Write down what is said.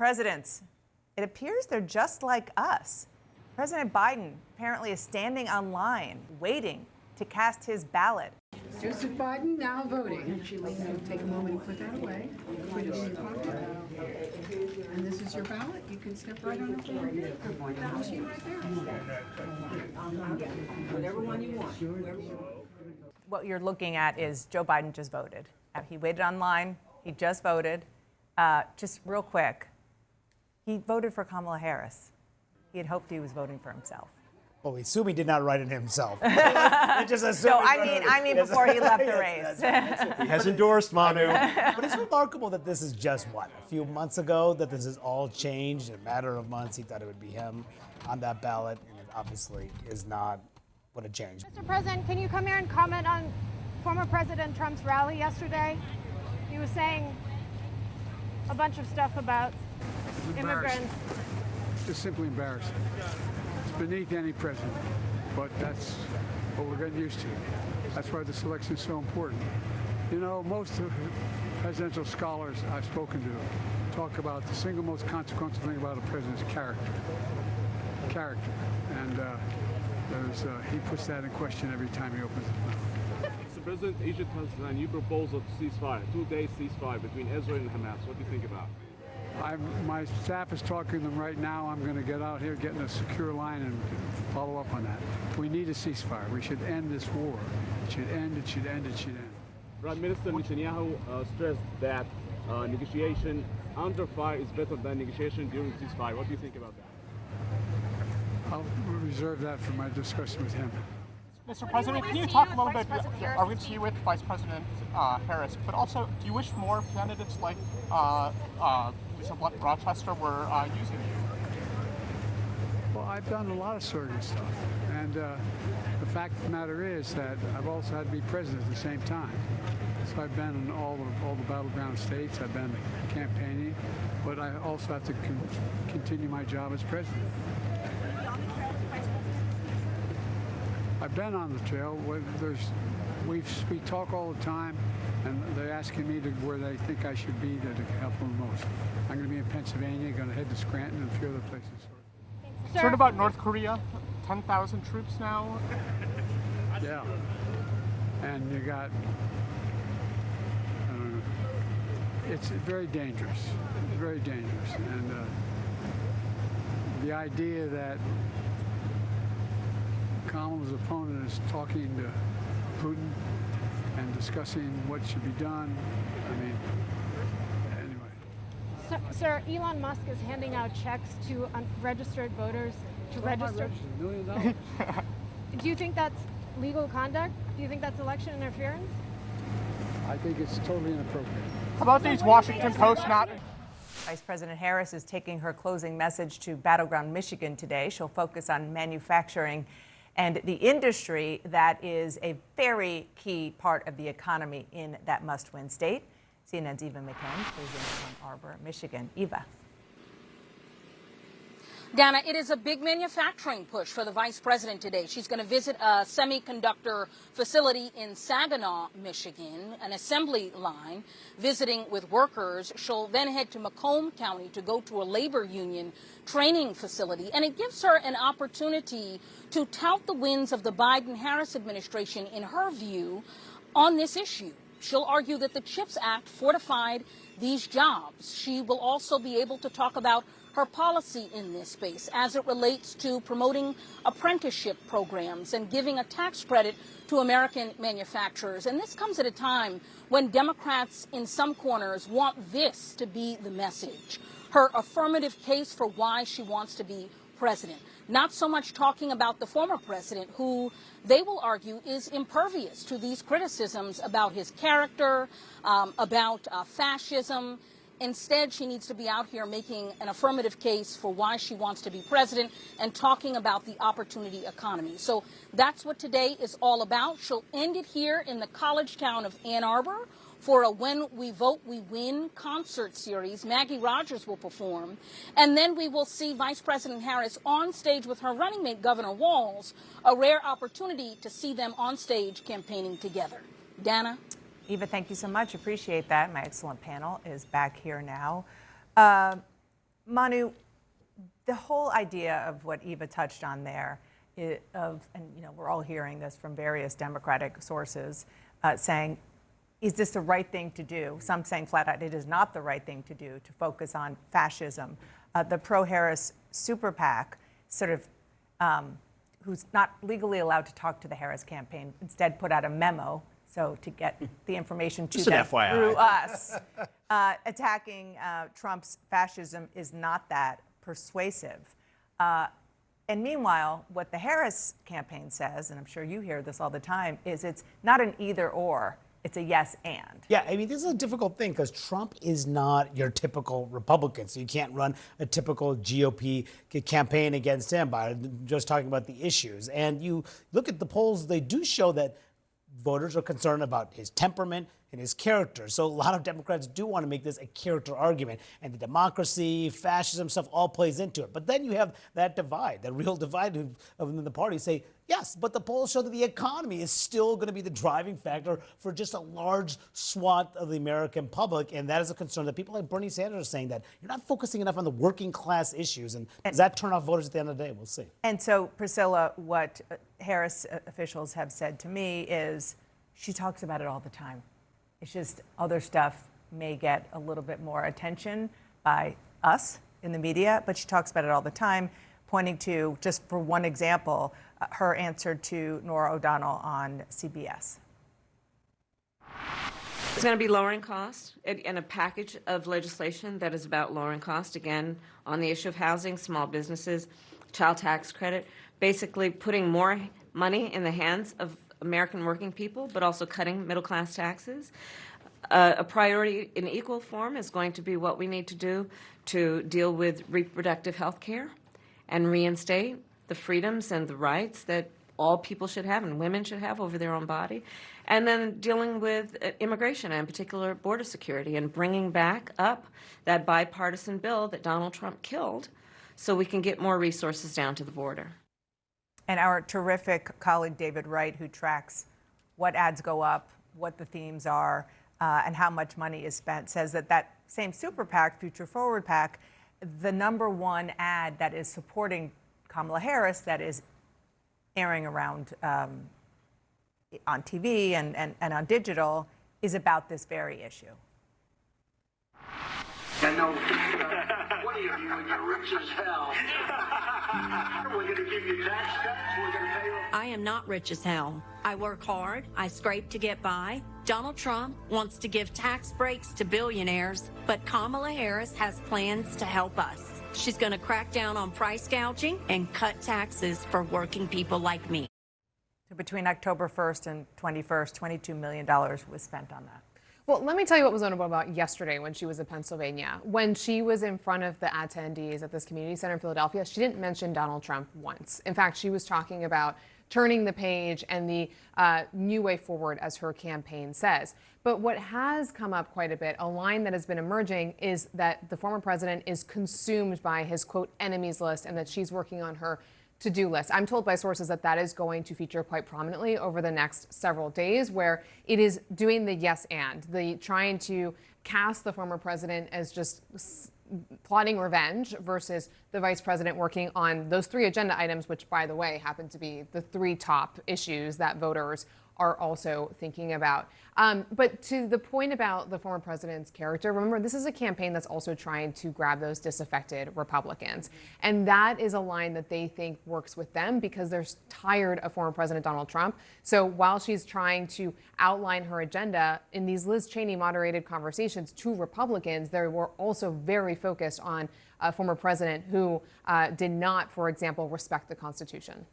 presidents. It appears they're just like us. President Biden apparently is standing online, waiting to cast his ballot. Joseph Biden now voting. Take a moment and put that away. Put it in your pocket. And this is your ballot. You can step right on up there. Put that machine right there. Whatever one you want. What you're looking at is Joe Biden just voted. He waited online. He just voted. Just real quick, he voted for Kamala Harris. He had hoped he was voting for himself. Well, we assume he did not write it himself. No, I mean before he left the race. He has endorsed Manu. But it's remarkable that this is just, a few months ago that this has all changed. In a matter of months, he thought it would be him on that ballot, and it obviously is not. What a change. Mr. President, can you come here and comment on former President Trump's rally yesterday? He was saying a bunch of stuff about immigrants. Just simply embarrassing. It's beneath any president, but that's what we're getting used to. That's why this election is so important. You know, most of the presidential scholars I've spoken to talk about the single most consequential thing about a president is character. Character. And he puts that in question every time he opens his mouth. Mr. President, Egypt has a new proposal to ceasefire, 2-day ceasefire between Israel and Hamas. What do you think about it? My staff is talking to them right now. I'm going to get out here, get in a secure line, and follow up on that. We need a ceasefire. We should end this war. It should end, it should end, it should end. Prime Minister Netanyahu stressed that negotiation under fire is better than negotiation during ceasefire. What do you think about that? I'll reserve that for my discussion with him. Mr. President, can you talk a little bit? Are we going to see you with Vice President Harris? But also, do you wish more candidates like Lisa Rochester were using you? Well, I've done a lot of surrogate stuff, and the fact of the matter is that I've also had to be president at the same time. So I've been in all the battleground states. I've been campaigning, but I also have to continue my job as president. I've been on the trail. We talk all the time, and they're asking me where they think I should be to help them the most. I'm going to be in Pennsylvania, going to head to Scranton and a few other places. Concerned about North Korea? 10,000 troops now? Yeah. And you got, I don't know, it's very dangerous. It's very dangerous. And the idea that Kamala's opponent is talking to Putin and discussing what should be done. I mean, anyway. Sir, Elon Musk is handing out checks to unregistered voters to register. $1 million. Do you think that's legal conduct? Do you think that's election interference? I think it's totally inappropriate. How about these Washington Post not... Vice President Harris is taking her closing message to Battleground Michigan today. She'll focus on manufacturing and the industry that is a very key part of the economy in that must-win state. CNN's Eva McKen is in Ann Arbor, Michigan. Eva. Dana, it is a big manufacturing push for the vice president today. She's going to visit a semiconductor facility in Saginaw, Michigan, an assembly line, visiting with workers. She'll then head to Macomb County to go to a labor union training facility. And it gives her an opportunity to tout the wins of the Biden-Harris administration, in her view, on this issue. She'll argue that the CHIPS Act fortified these jobs. She will also be able to talk about her policy in this space as it relates to promoting apprenticeship programs and giving a tax credit to American manufacturers. And this comes at a time when Democrats in some corners want this to be the message, her affirmative case for why she wants to be president. Not so much talking about the former president, who they will argue is impervious to these criticisms about his character, about fascism. Instead, she needs to be out here making an affirmative case for why she wants to be president and talking about the opportunity economy. So that's what today is all about. She'll end it here in the college town of Ann Arbor for a When We Vote, We Win concert series. Maggie Rogers will perform. And then we will see Vice President Harris on stage with her running mate, Governor Walz, a rare opportunity to see them on stage campaigning together. Dana? Eva, thank you so much. Appreciate that. My excellent panel is back here now. Manu, the whole idea of what Eva touched on there, and we're all hearing this from various Democratic sources, saying, is this the right thing to do? Some saying flat out it is not the right thing to do, to focus on fascism. The pro-Harris super PAC, sort of, who's not legally allowed to talk to the Harris campaign, instead put out a memo, so to get the information to Just an them FYI. through us. Attacking Trump's fascism is not that persuasive. And meanwhile, what the Harris campaign says, and I'm sure you hear this all the time, is it's not an either or, it's a yes and. Yeah, I mean, this is a difficult thing because Trump is not your typical Republican. So you can't run a typical GOP campaign against him by just talking about the issues. And you look at the polls, they do show that voters are concerned about his temperament and his character. So a lot of Democrats do want to make this a character argument. And the democracy, fascism stuff all plays into it. But then you have that divide, that real divide of the party say, yes, but the polls show that the economy is still going to be the driving factor for just a large swath of the American public. And that is a concern that people like Bernie Sanders are saying, that you're not focusing enough on the working class issues. And does that turn off voters at the end of the day? We'll see. And so, Priscilla, what Harris officials have said to me is she talks about it all the time. It's just other stuff may get a little bit more attention by us in the media, but she talks about it all the time, pointing to, just for one example, her answer to Norah O'Donnell on CBS. It's going to be lowering costs and a package of legislation that is about lowering cost, again, on the issue of housing, small businesses, child tax credit, basically putting more money in the hands of American working people, but also cutting middle-class taxes. A priority in equal form is going to be what we need to do to deal with reproductive health care and reinstate the freedoms and the rights that all people should have and women should have over their own body. And then dealing with immigration, and in particular border security, and bringing back up that bipartisan bill that Donald Trump killed so we can get more resources down to the border. And our terrific colleague David Wright, who tracks what ads go up, what the themes are, and how much money is spent, says that that same super PAC, Future Forward PAC, the #1 ad that is supporting Kamala Harris, that is airing around on TV and on digital, is about this very issue. I know, what are you doing? You're rich as hell. We're going to give you tax cuts. We're going to pay you. I am not rich as hell. I work hard. I scrape to get by. Donald Trump wants to give tax breaks to billionaires, but Kamala Harris has plans to help us. She's going to crack down on price gouging and cut taxes for working people like me. So between October 1st and 21st, $22 million was spent on that. Well, let me tell you what was notable about yesterday when she was in Pennsylvania. When she was in front of the attendees at this community center in Philadelphia, she didn't mention Donald Trump once. In fact, she was talking about turning the page and the new way forward, as her campaign says. But what has come up quite a bit, a line that has been emerging, is that the former president is consumed by his, quote, enemies list, and that she's working on her to-do list. I'm told by sources that that is going to feature quite prominently over the next several days, where it is doing the yes and, the trying to cast the former president as just plotting revenge versus the vice president working on those 3 agenda items, which, by the way, happen to be the 3 top issues that voters are also thinking about. But to the point about the former president's character, remember, this is a campaign that's also trying to grab those disaffected Republicans. And that is a line that they think works with them because they're tired of former President Donald Trump. So while she's trying to outline her agenda in these Liz Cheney moderated conversations to Republicans, they were also very focused on a former president who did not, for example, respect the Constitution.